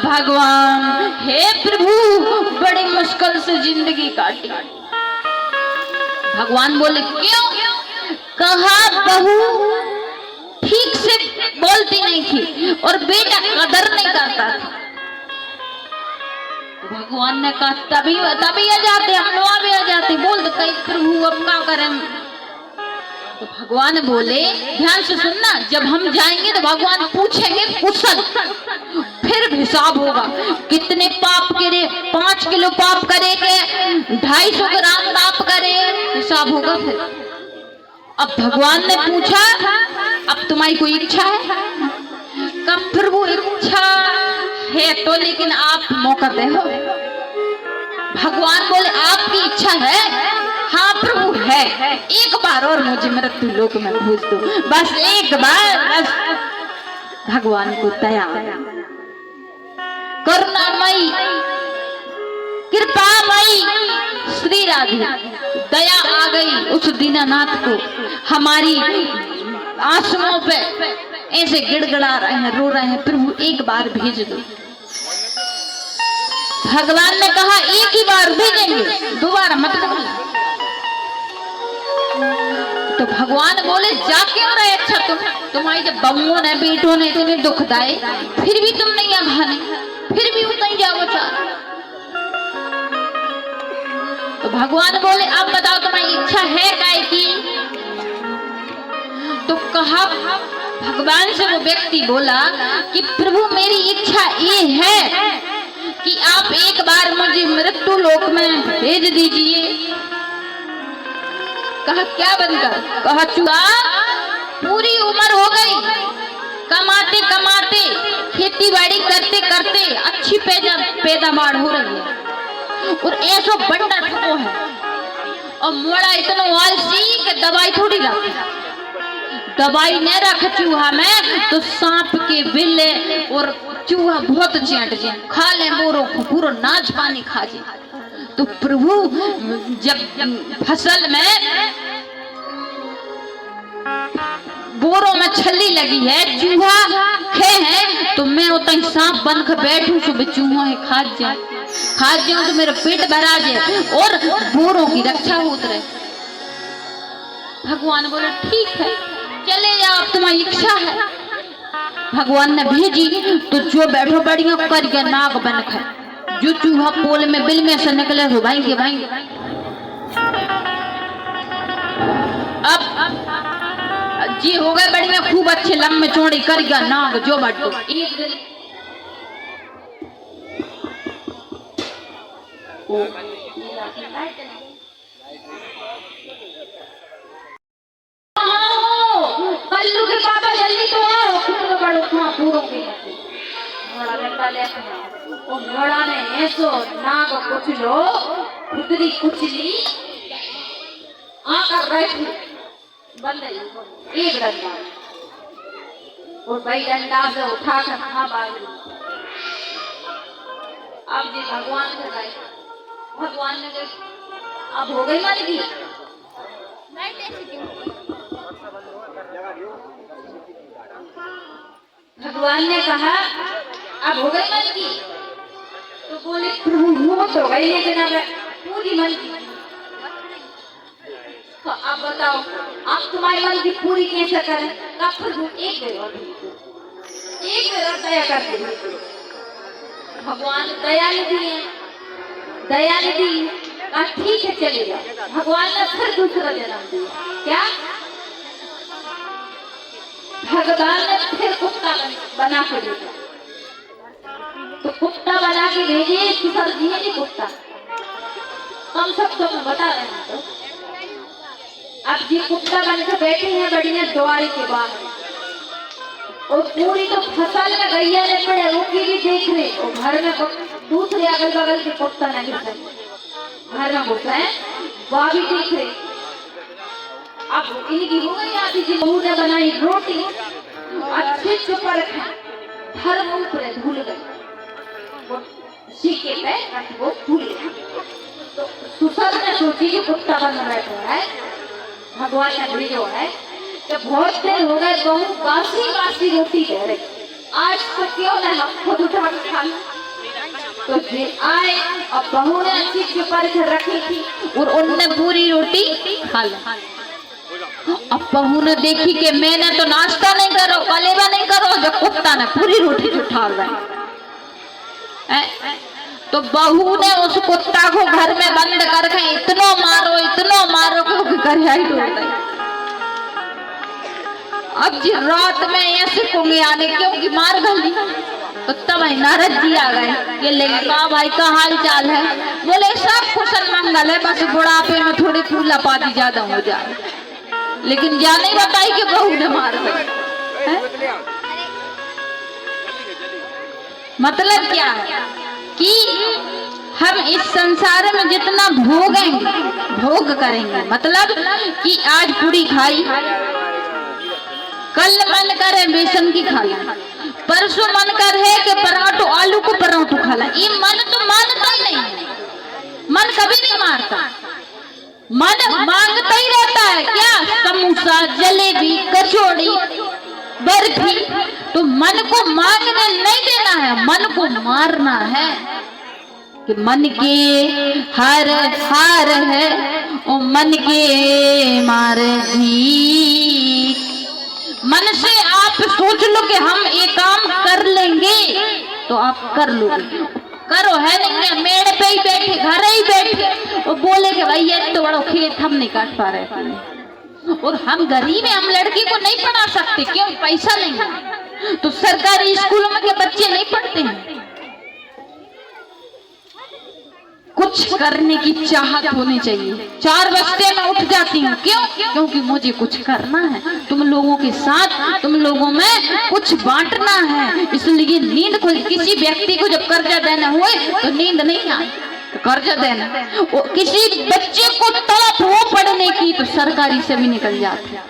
भगवान हे प्रभु बड़ी मुश्किल से जिंदगी काटी। भगवान बोले क्यों? कहा बहू ठीक से बोलती नहीं थी और बेटा कदर नहीं करता था। भगवान ने कहा तभी आ जाते, हम लोग भी आ जाते। बोल दो कई प्रभु अब क्या करें? तो भगवान बोले ध्यान से सुनना, जब हम जाएंगे तो भगवान पूछेंगे कुशल, फिर हिसाब होगा कितने पाप करे, 5 किलो पाप करे के 250 ग्राम पाप करे, हिसाब होगा फिर। अब भगवान ने पूछा अब तुम्हारी कोई इच्छा है? कब प्रभु इच्छा है तो लेकिन आप मौका दे हो। भगवान बोले आपकी इच्छा है? हाँ प्रभु है, एक बार और मुझे मृत्यु लोक में भेज दो, बस एक बार। बस भगवान को दया, करुणामयी कृपामयी श्री राधे दया आ गई उस दीनानाथ को। हमारी आंसुओं पे ऐसे गिड़गिड़ा रहे हैं, रो रहे हैं, प्रभु एक बार भेज दो। भगवान ने कहा एक ही बार भेजेंगे, दोबारा मत बोलना। तो भगवान बोले जा क्यों रहे? अच्छा तुम्हारी जब बम्मों ने बेटों ने तुम्हें दुख दाए फिर भी तुम नहीं आने, फिर भी उतना ही जाओ चार। तो भगवान बोले अब बताओ तुम्हारी इच्छा है काय की? तो कहा भगवान से वो व्यक्ति बोला कि प्रभु मेरी इच्छा ये है कि आप एक बार मुझे मृत्यु लोक में भेज दीजिए। कहा क्या बनकर? कहा चुआ पूरी उम्र हो गई, कमाते कमाते खेती बाड़ी करते करते अच्छी पैदावार हो रही है और ऐसा बंडा ठुको है और मोड़ा इतना आलसी कि दवाई थोड़ी रखे, दवाई नहीं रखे चूहा में तो सांप के बिल्ले और चूहा बहुत चैंट खा ले, बोरों को पूरा नाच पानी खा जे। तो प्रभु जब फसल में बोरों में छल्ली लगी है, चूहा खे है, तो मैं उतना सांप बन कर बैठूं सुबह चूहा है खा जाऊं तो मेरा पेट भरा जाए और बोरों की रक्षा होती रहे। भगवान बोले ठीक है चले जाओ, तुम्हारी इच्छा है। भगवान ने भेजी तो जो बैठो बढ़िया कर गया नाग बन खाए, जो चूहा पोल में बिल में से निकले हो भाई अब जी हो गए बढ़िया खूब अच्छे लंबे चौड़ी कर गया नाग जो बैठो। एक दिन कल्लू के पापा जल्दी तो आओ, पूरा बड़ो वहां पूरों के मोड़ा डंडा ले ओ मोड़ा ने ऐसो नाग कुचलो खुदरी कुचली आकर बैठी बंद एक डंडा और भाई डंडा से उठा कर खा बागी। अब जी भगवान से गए, भगवान ने कहा अब हो गई मान की भगवान ने कहा अब हो गई मन की? तो बोले प्रभु हो तो गई लेकिन अब पूरी मन की। तो अब बताओ आप तुम्हारी मन की पूरी कैसे करें? कब प्रभु एक बार दया करते। भगवान दया निधि ठीक है चलेगा। भगवान ने फिर दूसरा जन्म दिया। क्या? भगवान ने फिर कुत्ता बना के भेजा। तो कुत्ता बना के भेजे किशोर जी ने कुत्ता, हम सबको मैं बता रहे हैं। तो अब जी कुत्ता बन के बैठे हैं बढ़िया द्वारे के बाहर और पूरी तो फसल में गैया ने पड़े वो की भी देख रहे और घर में दूसरे अगल बगल के कुत्ता नहीं घर में घुसा है वह भी देख रहे। अब इनकी हो गई आती जी बहू ने बनाई रोटी अच्छे से पर धर्म ऊपर धूल गई सीखे पे वो भूल गया। तो सुसर ने सोची कि कुत्ता बन बैठा है भगवान ने भेजो है कि बहुत देर हो गए बहू बासी बासी रोटी दे रही आज तो क्यों ना हम खुद उठा के खा लें। तो जे आए अब बहू ने अच्छी अच्छी परख रखी थी और उनने पूरी रोटी खा ली। अब बहू ने देखी कि मैंने तो नाश्ता नहीं करो, कलेवा नहीं करो, जब कुत्ता ने पूरी रोटी उठा ली। तो बहू ने उस कुत्ता को घर में बंद करके इतना मारो कि घर ही डूब गई। अब जी रात में ऐसे कुंगे आने क्योंकि मार गली। तो तब नारद जी आ गए, ये लेगा भाई का हाल चाल है। बोले सब कुशल मंगल है, बस बुढ़ापे में थोड़ी फूला पाती ज्यादा हो जाए। लेकिन जा नहीं बताई कि बहू ने मार गई। मतलब क्या है कि हम इस संसार में जितना भोगेंगे भोग करेंगे। मतलब कि आज पूरी खाई, कल मन करे बेसन की खा ला, परसों मन कर है कि पराठो आलू को पराठो खा ला। ये मन तो मानता ही नहीं है, मन कभी नहीं मारता, मन मांगता ही रहता है। क्या समोसा, जलेबी, कचौड़ी, बर्फी। तो मन को मांगने नहीं देना है, मन को मारना है। कि मन के हार हार है ओ मन के मार जी। मन से आप सोच लो कि हम ये काम कर लेंगे तो आप कर लोगे। करो है नहीं, मेड़ पे ही बैठे, घर ही बैठे और बोले कि भाई ये तो बड़ा खेत हम नहीं काट पा रहे और हम गरीब हैं, हम लड़की को नहीं पढ़ा सकते, क्यों? पैसा नहीं है। तो सरकारी स्कूलों में के बच्चे नहीं पढ़ते हैं। कुछ करने की चाहत होनी चाहिए। 4 बजे मैं उठ जाती हूँ, क्यों? क्योंकि मुझे कुछ करना है, तुम लोगों के साथ, तुम लोगों में कुछ बांटना है। इसलिए नींद खुल। किसी व्यक्ति को जब कर्जा देना हुए तो नींद नहीं आए तो कर्जा देना। किसी बच्चे को तड़प हो पढ़ने की तो सरकारी से भी निकल जाते हैं,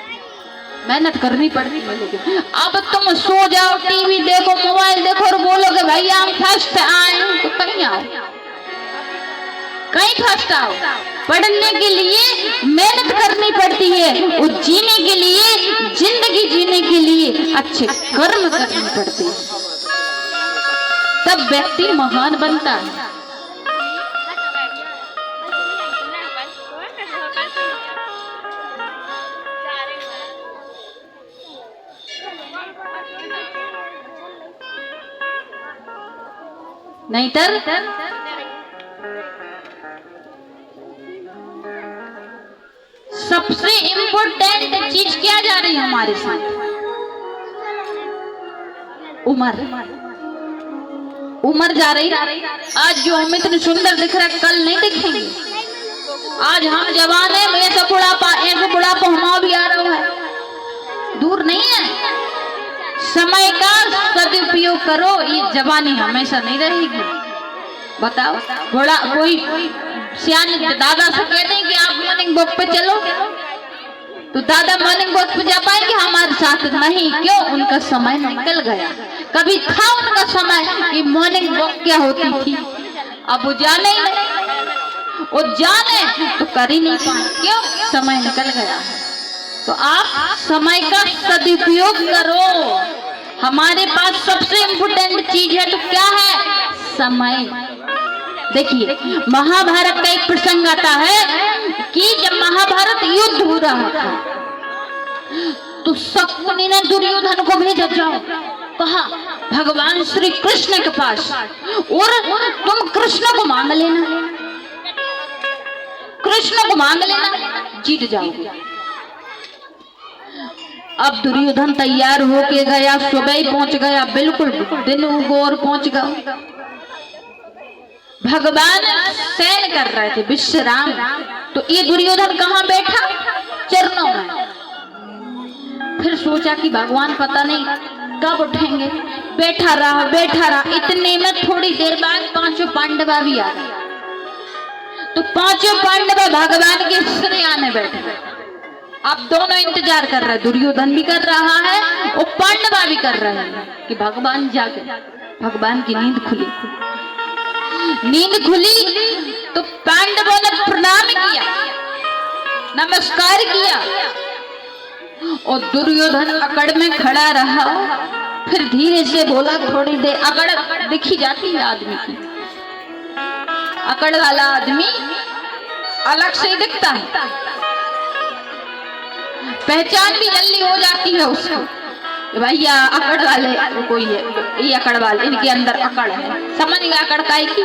मेहनत करनी पड़ती है। लेकिन अब तुम सो जाओ, टीवी देखो, मोबाइल देखो और बोलोगे भैया हम फर्स्ट आए, तो कहीं आओ, कहीं फर्स्ट आओ। पढ़ने के लिए मेहनत करनी पड़ती है और जीने के लिए, जिंदगी जीने के लिए अच्छे कर्म करने पड़ते हैं, तब व्यक्ति महान बनता है। नहीं तर सबसे इम्पोर्टेंट चीज क्या जा रही है हमारे साथ? उम्र। उम्र जा रही। आज जो हम इतने सुंदर दिख रहे हैं कल नहीं दिखेंगे। आज हम जवान है, ऐसा बुढ़ापा हमारा भी आ रहा है, दूर नहीं है। समय का सदुपयोग करो, ये जवानी हमेशा नहीं रहेगी। बताओ, बड़ा कोई सियाने दादा से कहते हैं कि आप मॉर्निंग वॉक पे चलो, तो दादा मॉर्निंग वॉक पे जा पाएंगे हमारे साथ? नहीं। क्यों? उनका समय निकल गया। कभी था उनका समय कि मॉर्निंग वॉक क्या होती थी, अब वो जाने ही नहीं, वो जाने तो कर ही नहीं पाए। क्यों? समय निकल गया। तो आप समय का सदुपयोग करो। हमारे पास सबसे इम्पोर्टेंट चीज है, तो क्या है? समय। देखिए, महाभारत का एक प्रसंग आता है कि जब महाभारत युद्ध हो रहा था तो शकुनी ने दुर्योधन को भेजा, जाओ, कहा भगवान श्री कृष्ण के पास और तुम कृष्ण को मांग लेना, कृष्ण को मांग लेना, जीत जाओगे। अब दुर्योधन तैयार होके गया, सुबह ही पहुंच गया, बिल्कुल दिन उगो और पहुंच गया। भगवान शयन कर रहे थे, विश्राम। तो ये दुर्योधन कहाँ बैठा? चरणों में। फिर सोचा कि भगवान पता नहीं कब उठेंगे, बैठा रहा। इतने में थोड़ी देर बाद 5 पांडवा भी आ गए। तो 5 पांडवा भगवान के श्री आने बैठे। अब दोनों इंतजार कर रहे, दुर्योधन भी कर रहा है और पांडवा भी कर रहे हैं कि भगवान जागे। भगवान की नींद खुली। तो पांडवों ने प्रणाम किया, नमस्कार किया और दुर्योधन अकड़ में खड़ा रहा। फिर धीरे से बोला, थोड़ी देर अकड़ दिखी जाती है आदमी की, अकड़ वाला आदमी अलग से दिखता है, पहचान भी जल्दी हो जाती है उसको, भैया अकड़ वाले कोई है, ये अकड़ वाले, इनके अंदर अकड़ है। समझ गया अकड़ काय की?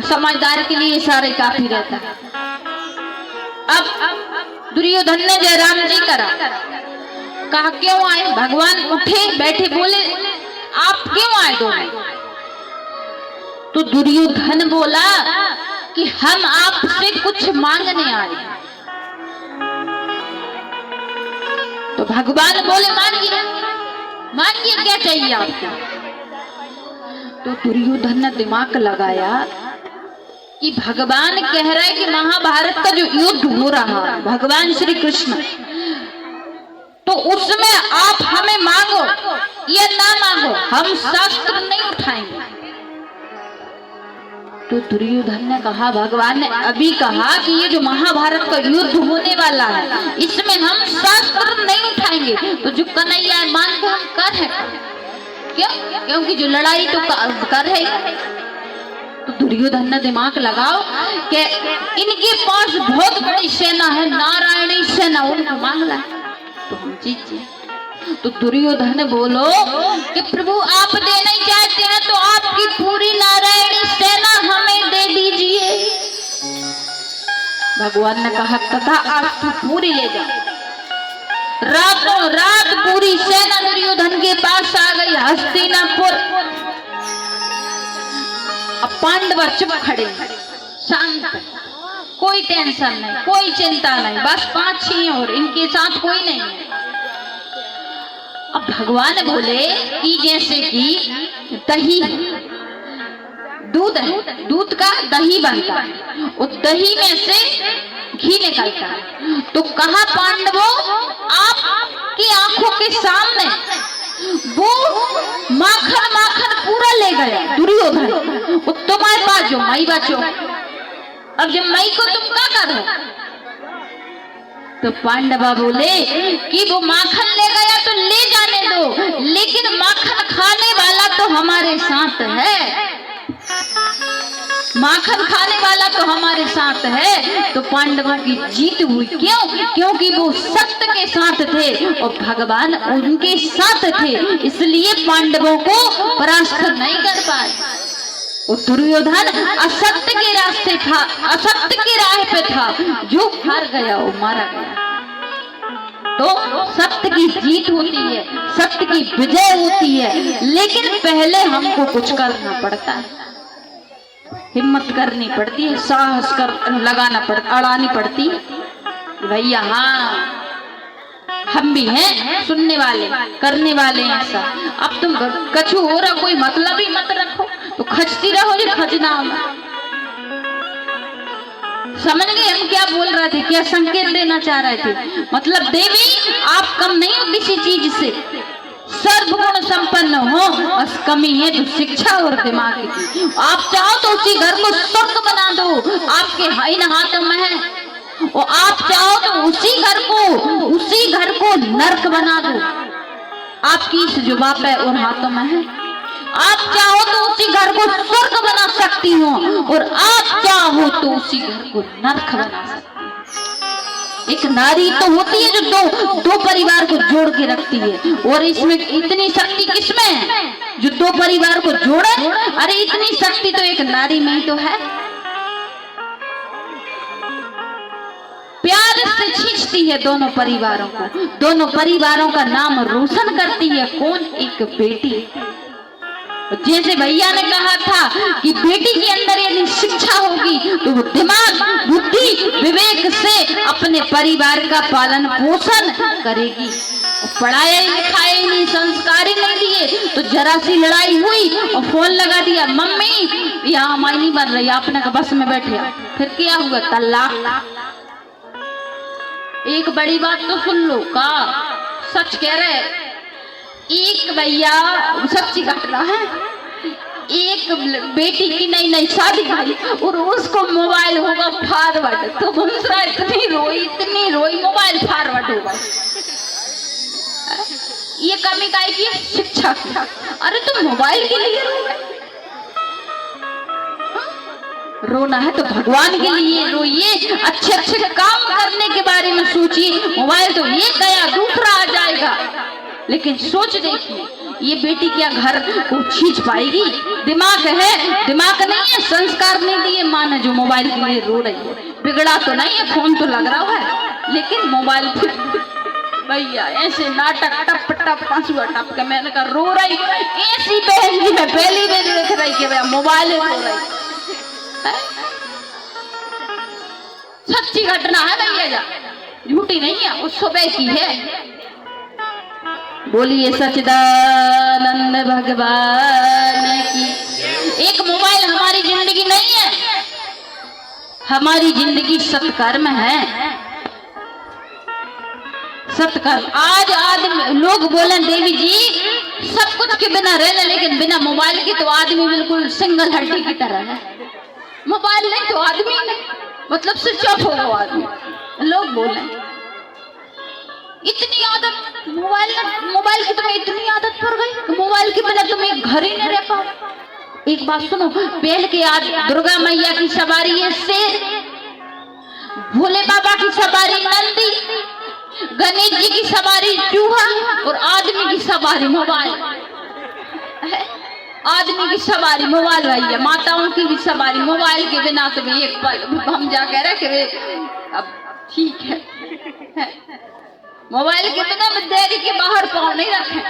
समझदार के लिए सारे काफी रहता है। अब दुर्योधन ने जयराम जी करा, कहा क्यों आए? भगवान उठे बैठे बोले, आप क्यों आए दोनों? तो दुर्योधन बोला कि हम आपसे कुछ मांगने आए। तो भगवान बोले, मांगिए मांगिए, क्या चाहिए आपको? तो दुर्योधन ने दिमाग लगाया कि भगवान कह रहा है कि महाभारत का जो युद्ध हो रहा है, भगवान श्री कृष्ण, तो उसमें आप हमें मांगो या ना मांगो, हम शस्त्र नहीं उठाएंगे। तो दुर्योधन ने कहा, भगवान ने अभी कहा कि ये जो महाभारत का युद्ध होने वाला है, इसमें हम शस्त्र नहीं उठाएंगे, तो जो कन्हैया है मान को हम कर है, क्यों? क्योंकि जो लड़ाई तो कर है। तो दुर्योधन ने दिमाग लगाओ कि इनके पास बहुत बड़ी सेना है, नारायणी सेना, उनको मांग ला तो हम जीत जाए। तो दुर्योधन बोलो कि प्रभु आप देना ही चाहते हैं तो आपकी पूरी नारायणी सेना हमें दे दीजिए। भगवान ने कहा, तथा आज तू पूरी ले जा। रातों रात पूरी सेना दुर्योधन के पास आ गई हस्तिनापुर। अब पांडव चुप खड़े, शांत, कोई टेंशन नहीं, कोई चिंता नहीं, बस 5 ही और इनके साथ कोई नहीं है। अब भगवान बोले कि जैसे कि दही, दूध है, दूध का दही बनता है, उस दही में से घी निकलता है। तो कहा पांडवों, आपकी आंखों के सामने वो माखन माखन पूरा ले गया दुर्योधन, वो तुम्हारे पास जो मई बचो, अब जब मई को तुम क्या करो? तो पांडवा बोले कि वो माखन ले गया तो ले जाने दो, लेकिन माखन खाने वाला तो हमारे साथ है, माखन खाने वाला तो हमारे साथ है। तो पांडवों की जीत हुई, क्यों? क्योंकि वो सत्य के साथ थे और भगवान उनके साथ थे, इसलिए पांडवों को परास्त नहीं कर पाए। वो दुर्योधन असत्य के रास्ते था, असत्य की राह पे था, जो हार गया वो मारा गया। तो सत्य की जीत होती है, सत्य की विजय होती है, लेकिन पहले हमको कुछ करना पड़ता है, हिम्मत करनी पड़ती है, साहस कर लगाना पड़ता, अड़ानी पड़ती है। भैया हाँ, हम भी हैं सुनने वाले, करने वाले हैं ऐसा। अब तुम कछु हो रहा, कोई मतलब ही मत रखो, तो खचती रहो जो खजना होगा। समझ गए हम क्या बोल रहे थे, क्या संकेत देना चाह रहे थे? मतलब देवी आप कम नहीं हो किसी चीज से, सर्वगुण संपन्न हो, बस कमी है तो शिक्षा और दिमाग की। आप चाहो तो उसी घर को स्वर्ग बना दो, आपके इन हाथों में है, और आप चाहो तो उसी घर को नरक बना दो, आपकी इस जो बाप है और हाथों में है। आप चाहो तो उसी घर को स्वर्ग बना सकती हो, और आप चाहो तो उसी घर को नरक बना सकती हो। एक नारी तो होती है जो दो परिवार को जोड़ के रखती है, और इसमें इतनी शक्ति किसमें है जो 2 परिवार को जोड़े? अरे इतनी शक्ति तो एक नारी में ही तो है। प्यार से खींचती है दोनों परिवारों को, दोनों परिवारों का नाम रोशन करती है। कौन? एक बेटी। जैसे भैया ने कहा था कि बेटी के अंदर यदि शिक्षा होगी तो वो दिमाग, बुद्धि, विवेक से अपने परिवार का पालन पोषण करेगी। पढ़ाया लिखाया नहीं, संस्कार ही नहीं दिए, तो जरा सी लड़ाई हुई और फोन लगा दिया, मम्मी यहाँ माई नहीं बन रही, आपने का बस में बैठे, फिर क्या हुआ? तलाक। एक बड़ी बात तो सुन लो, का सच कह रहे, एक भैया सच्ची घटना है, एक बेटी की नई शादी हुई और उसको मोबाइल होगा फॉरवर्ड, तो इतनी रोई मोबाइल फॉरवर्ड होगा। ये कमी काय की शिक्षा की। अरे तुम मोबाइल के लिए रोना है तो भगवान के लिए रोइए, अच्छे अच्छे काम करने के बारे में सोचिए। मोबाइल तो ये गया दूसरा आ जाएगा, लेकिन सोच देखिए ये बेटी क्या घर को खींच पाएगी? दिमाग है, दिमाग नहीं है, संस्कार नहीं दिए माँ ने जो मोबाइल के लिए रो रही है। बिगड़ा तो नहीं है, फोन तो लग रहा है, लेकिन मोबाइल भैया ऐसे नाटक टप टप पांचुआ टप के मैंने कहा रो रही ऐसी बहन जी मैं पहली बार देख रही कि भैया मोबाइल रो रही। सच्ची घटना है भैया, झूठी नहीं है, उस सुबह की है। बोलिए सच्चिदानंद भगवान की। एक मोबाइल हमारी जिंदगी नहीं है, हमारी जिंदगी सत्कर्म है, सत्कर्म। आज आदमी लोग बोले देवी जी सब कुछ के बिना रहना, लेकिन बिना मोबाइल के तो आदमी बिल्कुल सिंगल हड्डी की तरह है। मोबाइल नहीं तो आदमी नहीं, मतलब स्विच ऑफ हो आदमी। लोग बोले इतनी आदत मोबाइल की तुम्हें इतनी आदत पड़ गई कि मोबाइल के बिना तुम एक घर ही नहीं रह पाओ। एक बात सुनो, पहल के आज दुर्गा मैया की सवारी है शेर, भोले बाबा की सवारी नंदी, गणेश जी की सवारी चूहा, और आदमी की सवारी मोबाइल। आदमी की सवारी मोबाइल रही है, माताओं की भी सवारी मोबाइल के बिना तो भी एक पल हम जा कह रहे अब ठीक है। मोबाइल के बिना देरी के बाहर पाँव नहीं रखे।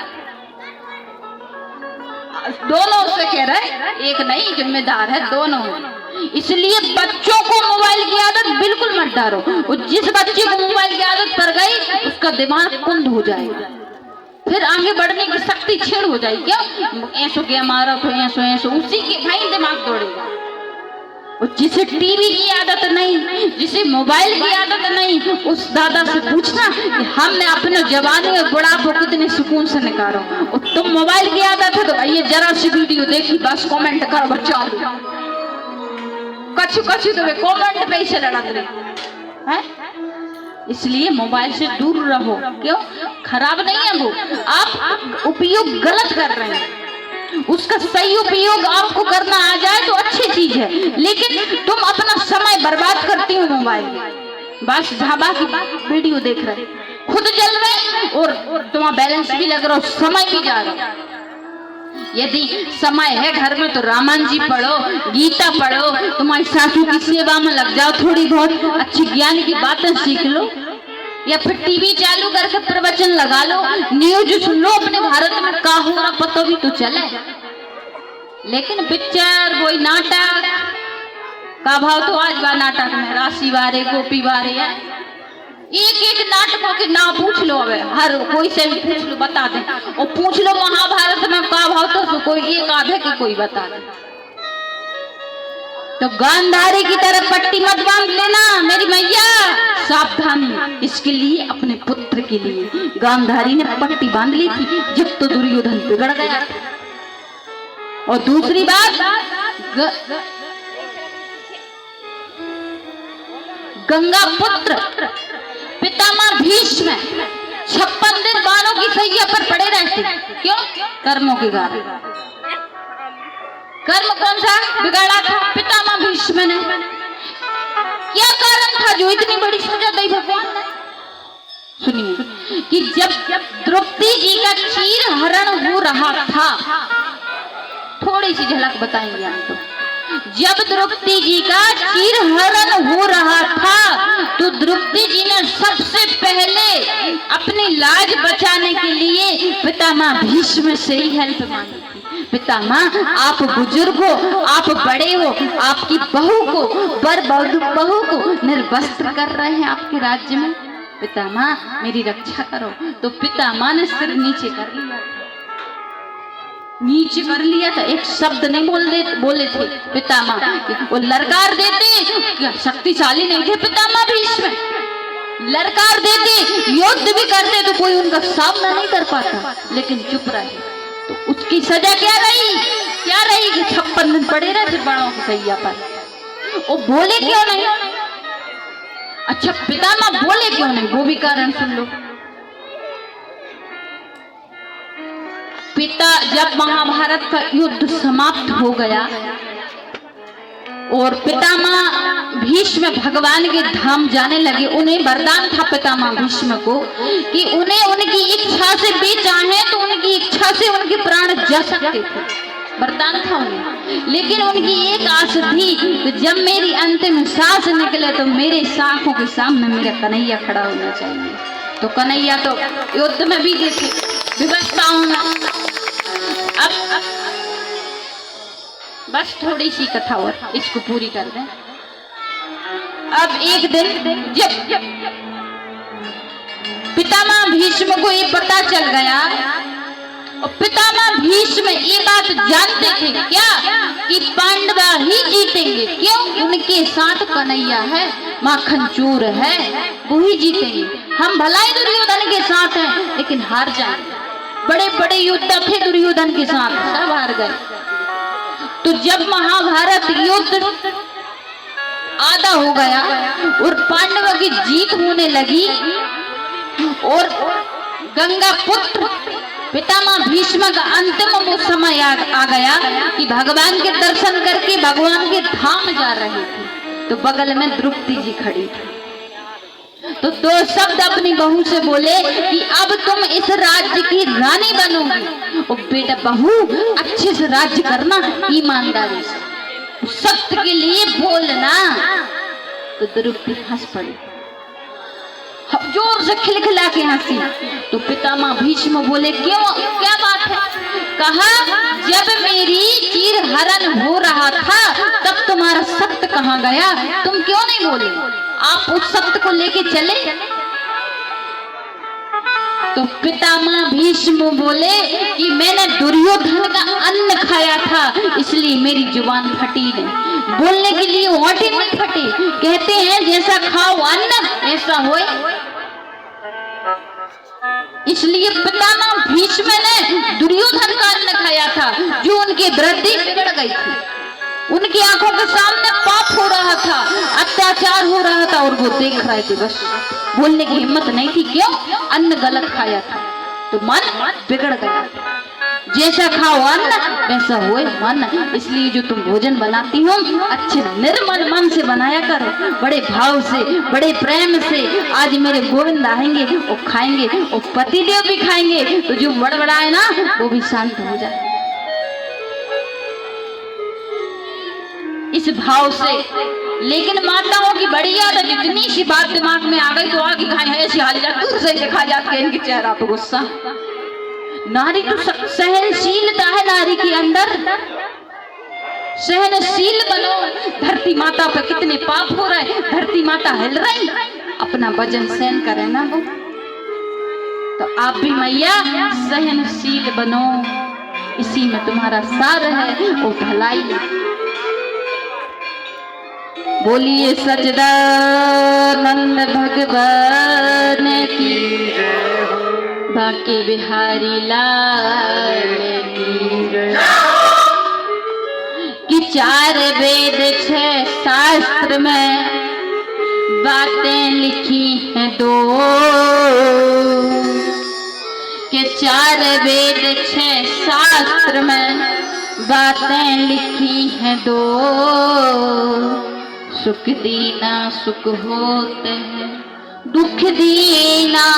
दोनों से कह रहे, एक नहीं, जिम्मेदार है दोनों। इसलिए बच्चों को मोबाइल की आदत बिल्कुल मत डालो। जिस बच्चे को मोबाइल की आदत पड़ गई उसका दिमाग कुंद हो जाएगा, फिर आगे बढ़ने की शक्ति छेड़ हो जाएगी। क्यों? ऐसो के हमारा तो ऐसो ऐसो उसी के भाई दिमाग दौड़ेगा। और जिसे टीवी की आदत नहीं, जिसे मोबाइल की आदत नहीं, उस दादा से पूछना कि हमने अपने जवानी और बुढ़ापो कितने सुकून से निकालो। और तुम मोबाइल की आदत है तो ये जरा सी वीडियो देखी बस कमेंट करो बच्चा, कछु कछु तो कमेंट पे ही लड़क रहे हैं। इसलिए मोबाइल से दूर रहो। क्यों? खराब नहीं है वो, आप उपयोग गलत कर रहे हैं। उसका सही उपयोग आपको करना आ जाए तो अच्छी चीज है, लेकिन तुम अपना समय बर्बाद करती हो मोबाइल, बस झाबा की वीडियो देख रहे, खुद जल रहे और तुम्हारा बैलेंस भी लग रहा, समय भी जा रहा। यदि समय है घर में तो रामायण जी पढ़ो, गीता पढ़ो, तुम्हारी सासू की सेवा में लग जाओ, थोड़ी बहुत अच्छी ज्ञान की बातें सीख लो, या फिर टीवी चालू करके प्रवचन लगा लो, न्यूज सुन लो, अपने भारत में क्या हो रहा पता भी तो चले। लेकिन पिक्चर कोई नाटक का भाव तो आज बा नाटक में राशि वारे गोपी वारे है, एक एक नाटकों के नाम पूछ लो, अब हर कोई से भी पूछ लो बता दे, और पूछ लो महाभारत में का भाव तो कोई एक आधे की कोई बता दे। तो गांधारी की तरह पट्टी मत बांध लेना मेरी मैया, सावधानी। इसके लिए अपने पुत्र के लिए गांधारी ने पट्टी बांध ली थी जब तो दुर्योधन बिगड़ गया। और दूसरी बात, गंगा पुत्र पितामह भीष्म 56 दिन बाणों की सैया पर पड़े रहते। क्यों? कर्मों के कारण। कर्म कौन सा बिगाड़ा था? पितामह भीष्म ने। क्या कारण था जो इतनी बड़ी सजा दी भगवान ने? सुनिए कि जब द्रौपदी जी का चीर हरण हो रहा था, थोड़ी सी झलक बताएंगे हम तो। जब द्रौपदी जी का चीर हरण हो रहा था तो द्रौपदी जी ने सबसे पहले अपनी लाज बचाने के लिए पितामह भीष्म से ही हेल्प मांगी थी। पितामह आप बुजुर्ग हो, आप बड़े हो, आपकी बहू को बहू को निर्वस्त्र कर रहे हैं आपके राज्य में, पितामह मेरी रक्षा करो। तो पितामह ने सिर नीचे कर लिया था, एक शब्द नहीं बोले थे पितामह, वो ललकार देते, शक्तिशाली नहीं थे पितामह भीष्म, ललकार देते, युद्ध भी करते तो कोई उनका सामना नहीं कर पाता, लेकिन चुप रहे। तो उसकी सजा क्या रही कि 56 दिन पड़े रहे फिर बाणों की सैया पर। वो बोले क्यों नहीं? अच्छा पितामह बोले क्यों नहीं, वो भी कारण सुन लो। जब महाभारत का युद्ध समाप्त हो गया और पितामह भीष्म भगवान के धाम जाने लगे, उन्हें वरदान था पितामह भीष्म को कि उन्हें उनकी इच्छा से भी चाहे तो उनकी इच्छा से उनके प्राण जा सकते थे, वरदान था उन्हें। लेकिन उनकी एक आस थी कि जब मेरी अंतिम सांस निकले तो मेरे आंखों के सामने मेरा कन्हैया खड़ा होना चाहिए। तो कन्हैया तो युद्ध में भी देखे विवशताओं में। अब बस थोड़ी सी कथा और इसको पूरी कर दें। अब एक दिन जब पितामह भीष्म को ये पता चल गया, और पितामह भीष्म ये बात जानते थे क्या कि पांडव ही जीतेंगे। क्यों? उनके साथ कन्हैया है, माखन चोर है, वो ही जीतेंगे। हम भलाई दुर्योधन के साथ हैं लेकिन हार जाएंगे। बड़े बड़े योद्धा थे दुर्योधन के साथ, सब हार गए। तो जब महाभारत युद्ध आधा हो गया और पांडवों की जीत होने लगी और गंगा पुत्र पितामह भीष्म का अंतिम वो समय आ गया कि भगवान के दर्शन करके भगवान के धाम जा रहे थे, तो बगल में द्रौपदी जी खड़ी थी। तो दो शब्द अपनी बहू से बोले कि अब तुम इस राज्य की रानी बनोगी, और बेटा बहू अच्छे से राज्य करना, ईमानदारी से, सत्य के लिए बोलना। तो द्रौपदी हंस पड़ी, जोर से खिलखिला के हंसी। तो पितामह भीष्म बोले क्यों, क्या बात है? कहा जब मेरी चीर हरण हो रहा था तब तुम्हारा सत्य कहाँ गया, तुम क्यों नहीं बोले? आप उस सत्य को लेके चले। तो पितामह भीष्म बोले कि मैंने दुर्योधन का अन्न खाया था इसलिए मेरी जुबान फटी नहीं, बोलने के लिए होठी मत फटे। कहते हैं जैसा खाओ अन्न ऐसा होए, इसलिए पितामह भीष्म ने दुर्योधन का अन्न खाया था जो उनकी वृद्धि बिगड़ गई थी। उनकी आंखों के सामने पाप हो रहा था, अत्याचार हो रहा था और वो देख रहे थे, बस बोलने की हिम्मत नहीं थी। क्यों? अन्न गलत खाया था तो मन बिगड़ गया। जैसा खाओ अन्न वैसा होए मन, इसलिए जो तुम भोजन बनाती हो अच्छे निर्मल मन से बनाया करो, बड़े भाव से, बड़े प्रेम से। आज मेरे गोविंद आएंगे और खाएंगे और पतिदेव भी खाएंगे, तो जो बड़बड़ाए ना वो भी शांत हो जाए। इस भाव से। लेकिन माताओं की बड़ी आदत, जितनी सी बात दिमाग में आ गई तो आगे खाए ऐसी हाल जा, दूर से देखा जाता है इनके चेहरा पे गुस्सा। नारी तो सहनशीलता है नारी के अंदर, सहनशील बनो। धरती माता पे कितने पाप हो रहे, धरती माता हिल रही, अपना वजन सहन करे ना वो। तो आप भी मैया सहनशील बनो, इसी में तुम्हारा सार है और भलाई। बोलिए सच्चिदानंद भगवान की, बांके बिहारी लाल की। कि 4 वेद 6 शास्त्र में बातें लिखी हैं 2, कि 4 वेद 6 शास्त्र में बातें लिखी हैं 2। सुख दीना सुख होते हैं, दुख दीना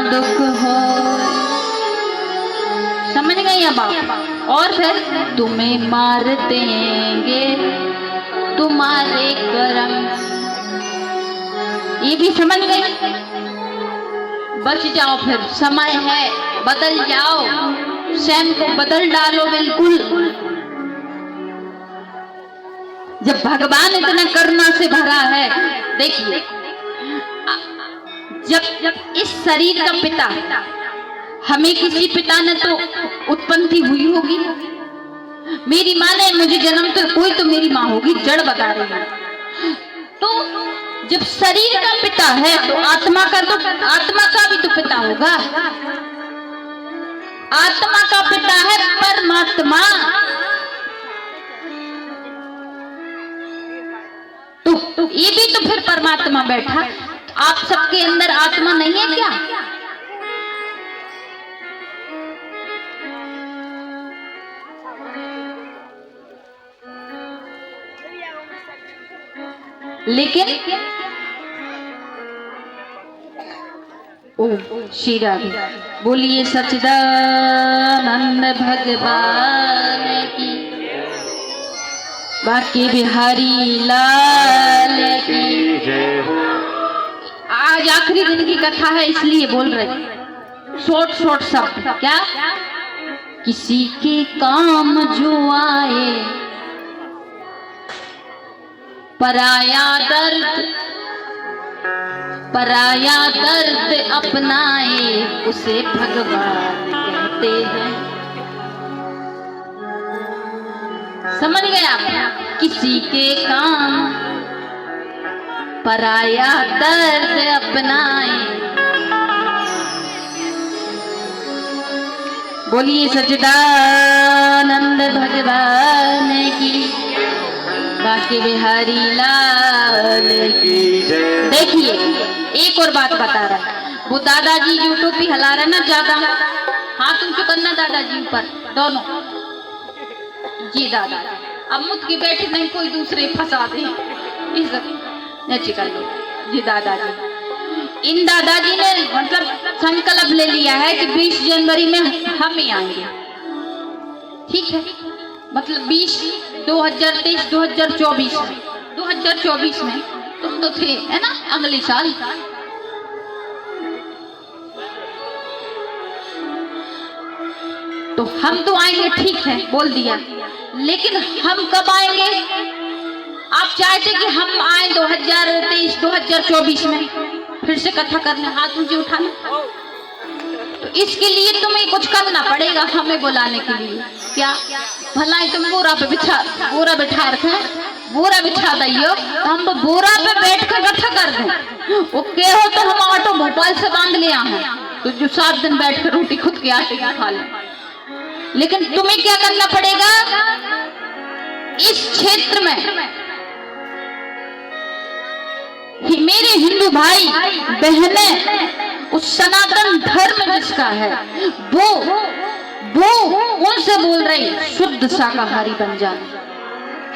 दुख हो। समझ गई अब आप? और फिर तुम्हें मार देंगे तुम्हारे कर्म, ये भी समझ गई? बच जाओ, फिर समय है, बदल जाओ, स्वयं को बदल डालो बिल्कुल। जब भगवान इतना करुणा से भरा है, देखिए जब इस शरीर का पिता, हमें किसी पिता ने तो उत्पत्ति हुई होगी। मेरी माँ ने मुझे जन्म तो कोई तो मेरी माँ होगी, जड़ बता रही है। तो जब शरीर का पिता है तो आत्मा का भी तो पिता होगा। आत्मा का पिता है परमात्मा। तो ये भी तो फिर परमात्मा बैठा। आप सबके अंदर आत्मा नहीं है क्या? लेकिन ओ शीरा भी बोलिए सच्चिदानंद भगवान की, बाकी बिहारी लाल की। आज आखिरी दिन की कथा है इसलिए बोल रहे शॉर्ट शॉर्ट शब्द। क्या किसी के काम जो आए पराया दर्द अपनाए उसे भगवान कहते हैं। समझ गए आप? किसी के काम पराया दर्द अपनाए। बोलिए सच्चिदानंद भगवान की, बाकी बिहारी लाल की। देखिए एक और बात बता रहा है, वो दादाजी जो टोपी हिला रहे ना ज्यादा, हाथ ऊंचो करना दादाजी ऊपर दोनों। जी दादा अब मुझ के बैठे नहीं कोई दूसरे फंसा दे, नीचे कर लो। जी दादाजी, इन दादाजी ने मतलब संकल्प ले लिया है कि 20 जनवरी में हम ही आएंगे। ठीक है, मतलब 2023 2024 में तुम तो थे है ना, अगले साल। तो हम तो आएंगे, ठीक है बोल दिया, लेकिन हम कब आएंगे? आप चाहते कि हम आए 2023 2024 में फिर से कथा करने, हाथ ऊंचे उठाने। तो इसके लिए तुम्हें कुछ करना पड़ेगा हमें बुलाने के लिए। क्या भला तुम बोरा बिठा रखा है, बोरा बिठा दियो तो हम बोरा पे बैठ कर कथा कर दें। वो के हो तो हम ऑटो भोपाल से बांध ले आए तो जो 7 दिन बैठ कर रोटी खुद के आटे की खा ले। लेकिन तुम्हें क्या करना पड़ेगा? इस क्षेत्र में मेरे हिंदू भाई बहनें, उस सनातन धर्म जिसका है वो उनसे बोल रही शुद्ध शाकाहारी बन जाए।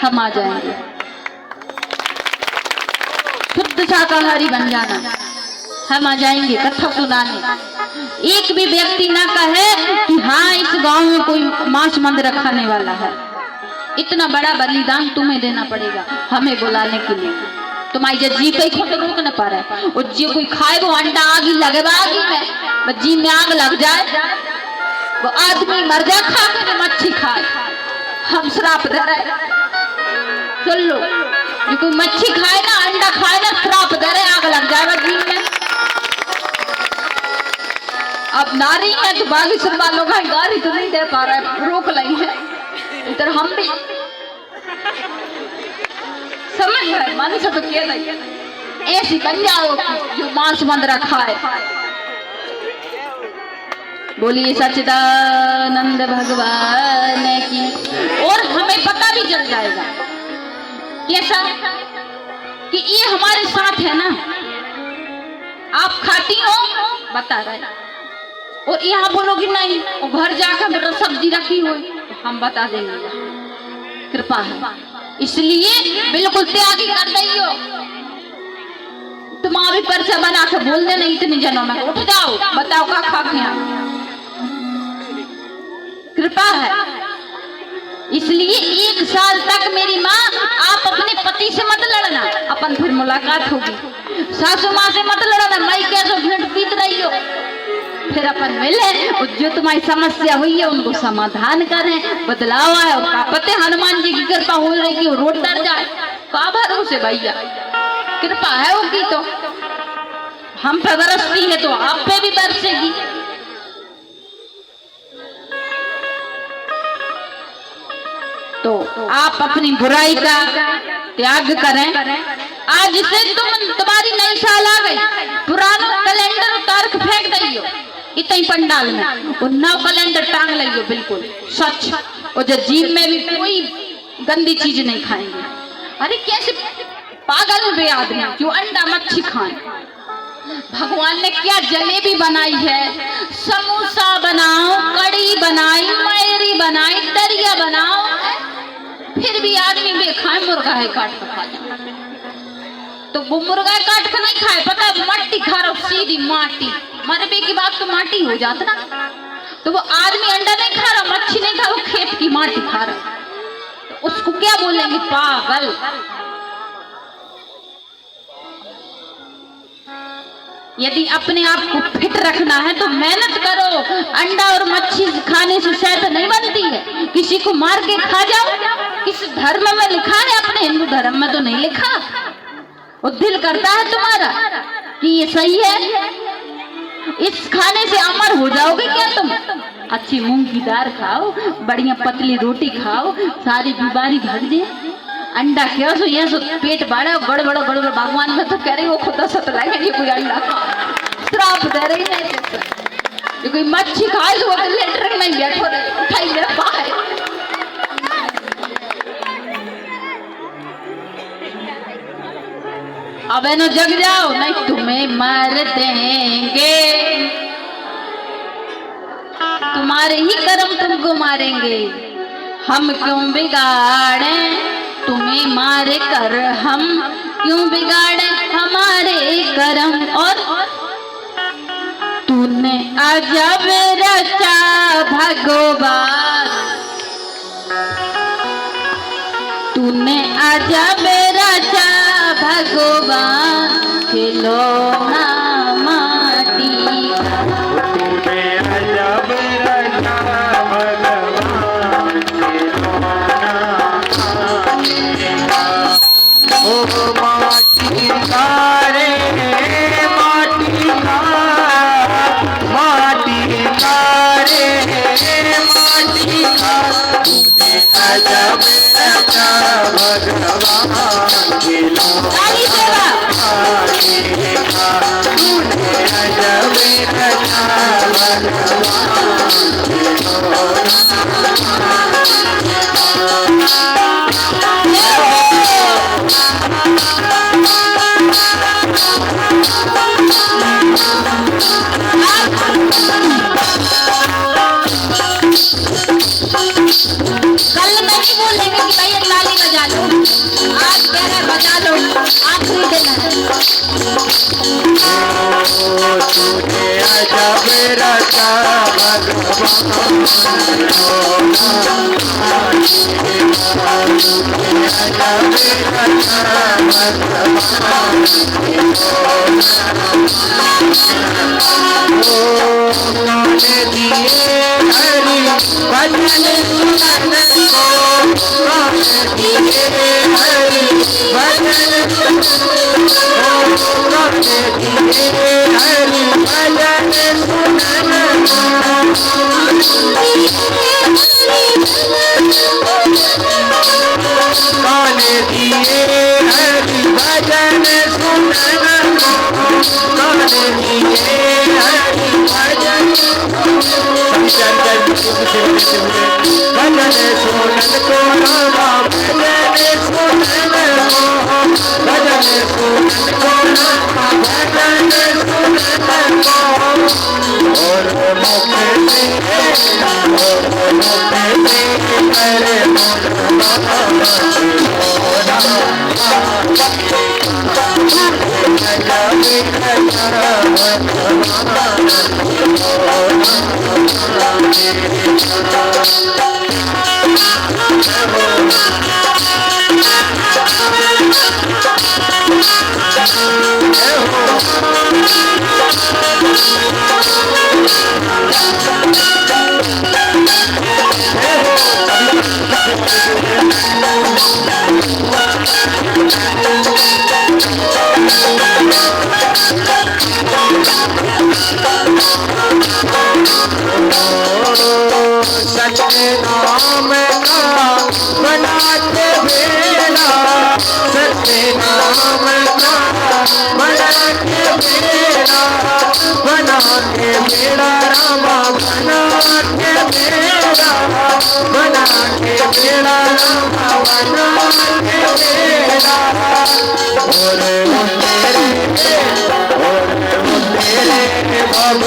हम आ जाएंगे, शुद्ध शाकाहारी बन जाना, हम आ जाएंगे कथा सुनाने। एक भी व्यक्ति ना कहे कि हाँ इस गांव में कोई मांस मंदिर रखाने वाला है। इतना बड़ा बलिदान तुम्हें देना पड़ेगा हमें बुलाने के लिए। तुम्हारी जी पे तो रोक न पा रहा है, और जो कोई खाए वो अंडा आग ही लगे आग में, जी में आग लग जाए, वो आदमी मर जाए खा के, मच्छी खाए। हम श्राप दे रहे, सुन लो, जो कोई मच्छी खाए ना, अंडा खाए ना, श्राप दे रहे, आग लग जाएगा जी में। अब नारी है तो बागी सुन वालों का गाली तो नहीं दे पा रहा है, रोक लाई है। इधर हम भी समझ है, मन से तो किया नहीं, ऐसी बन जाओ जो मांस बंद रखा है। बोलिए सच्चिदानंद भगवान की। और हमें पता भी चल जाएगा कैसा कि ये हमारे साथ है ना। आप खाती हो बता रहे, और यहाँ बोलोगी नहीं, और घर जाकर मेरा सब्जी रखी हो तो हम बता देंगे। कृपा है, इसलिए बिल्कुल त्यागी कर रही हो। तुम अभी पर्चा बना के बोल देना इतने जनों में, उठ जाओ बताओ का खा के। कृपा है, इसलिए 1 साल तक मेरी माँ आप अपने पति से मत लड़ना, अपन फिर मुलाकात होगी। सासू माँ से मत लड़ना, मैं कैसे भेंट पीत रही हो, फिर अपन मिले और जो तुम्हारी समस्या हुई है उनको समाधान करें, बदलाव आए। और का पते हनुमान जी की कृपा हो रही कि रोड डर जाए, का भरोसे भैया, कृपा है उनकी तो हम पे बरसती है तो आप पे भी बरसेगी। तो आप अपनी बुराई का त्याग करें। आज से तुम्हारी नई साल आ गई, पुराना कैलेंडर उतार के फेंक दियो इतनी पंडाल में, और नव कैलेंडर टांग लियो बिल्कुल सच। और जो जीव में भी कोई गंदी चीज नहीं खाएंगे। अरे कैसे पागल हुए आदमी जो अंडा मच्छी खाए। भगवान ने क्या जलेबी बनाई है, समोसा बनाओ, कड़ी बनाई, मैरी बनाई, दरिया बनाओ, फिर भी आदमी बेखाए मुर्गा है काट कर खा जाए। तो वो मुर्गा काट कर नहीं खाए, पता है मट्टी खा रहा, सीधी माटी, मरबे की बात तो माटी हो जाता ना। तो वो आदमी अंडा नहीं खा रहा, मच्छी नहीं खा, वो खेत की माटी खा रहा, तो उसको क्या बोलेंगे? पागल। यदि अपने आप को फिट रखना है तो मेहनत करो। अंडा और मच्छी खाने से सेहत नहीं बनती है। किसी को मार के खा जाओ, किस धर्म में लिखा है? अपने हिंदू धर्म में तो नहीं लिखा। वो दिल करता है तुम्हारा कि ये सही है, इस खाने से अमर हो जाओगे क्या तुम? अच्छी मूंग की दाल खाओ, बढ़िया पतली रोटी खाओ, सारी बीमारी भाग जाए। अंडा क्या सो ये सो पेट बड़ा गड़बड़ गड़बड़, भगवान में तो कह रही वो खुदा सत लगे ये कोई अंडा श्राप दे रही नहीं। ये कोई मच्छी खाए तो वो लेटर में बैठो रहे, उठाई ले बाहर। अब है ना जग जाओ, नहीं तुम्हें मार देंगे, तुम्हारे ही कर्म तुमको मारेंगे। हम क्यों बिगाड़े तुम्हें मार कर, हम क्यों बिगाड़े हमारे कर्म। और तूने अजब रचा भगवान, तूने अजब रचा भगवान, खिलौना माटी का। तूने अजब रचा भगवान, खिलौना ओ माटी का रे माटी का, माटी का रे माटी का। तूने अजब रचा भगवान, खिलौना माटी का। तूने अजब रचा भगवान, कल नहीं बोलेंगे कि भाई ताली बजा लो, आज कह रहे बजा लो, आखिरी दिन तूने अजब रचा भगवान, दिए हरि भजन सुनन को, दिए हरि भजन दिए हरि भजन सुनन कौन दिए हरि भजन सुनन, कौन दिए हरि भजन भजन सुनन को, रामा भजन सुनन को, भजन सुनन को, रामा भजन सुनन को। और मुखे से करे सच्चे नाम का बनाते बेड़ा, सच्चे नाम का बनाते बेड़ा, बना के बेड़ा रामा, बना के बेड़ा, बना के बेड़ा रामा, बना के बेड़ा। और वो तेरे Jai